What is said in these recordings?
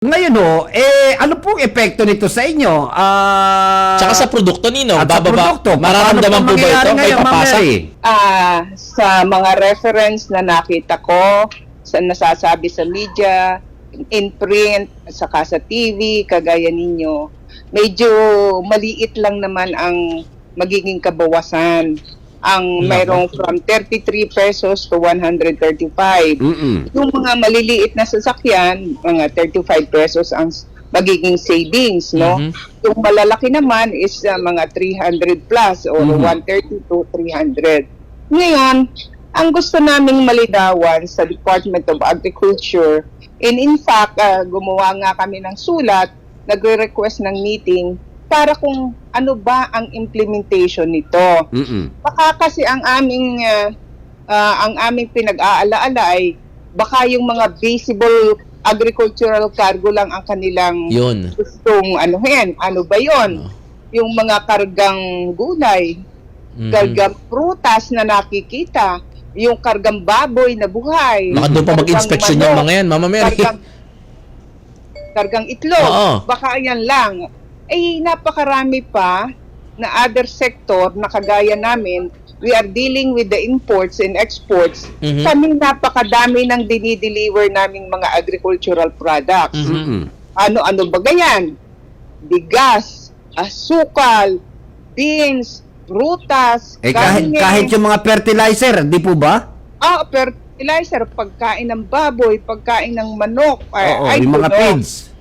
Ngayon ano pong epekto nito sa inyo? Tsaka sa produkto nino, at sa produkto, mararamdaman po ba ito? May papasa? Sa mga reference na nakita ko, sa nasasabi sa media, in print, saka sa TV, kagaya ninyo, medyo maliit lang naman ang magiging kabawasan. Ang mayroong from 33 pesos to 135. Yung mga maliliit na sasakyan, mga 35 pesos ang magiging savings, no? Yung malalaki naman is mga 300 plus or 130 to 300. Ngayon, ang gusto naming maligawan sa Department of Agriculture, and in fact, gumawa nga kami ng sulat, nagre-request ng meeting para kung ano ba ang implementation nito. Baka kasi ang aming pinag-aalaala ay baka yung mga visible agricultural cargo lang ang kanilang gustong anuhin. Ano ba yon? Yung mga kargang gulay, kargang prutas na nakikita, yung kargang baboy na buhay. Baka doon pa mag-inspection yung mga yan, Mama Mary. Kargang itlog. Baka yan lang. Napakarami pa na other sector na kagaya namin. We are dealing with the imports and exports. Kami napakadami ng dinideliver naming mga agricultural products. Ano-ano ba ganyan? Bigas, asukal, beans, prutas, kahit yung mga fertilizer, di po ba? Fertilizer, pagkain ng baboy, pagkain ng manok. Yung mga feeds.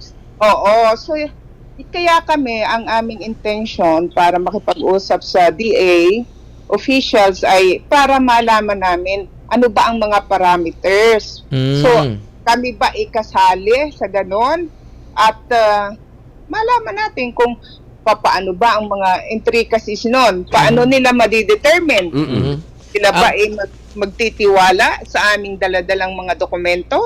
So kaya kami, ang aming intention para makipag-usap sa DA officials ay para malaman namin ano ba ang mga parameters. So, kami ba ikasali sa ganon? At malaman natin kung paano ba ang mga intricacies nun. Paano nila madidetermine? Sila ba magtitiwala sa aming daladalang mga dokumento?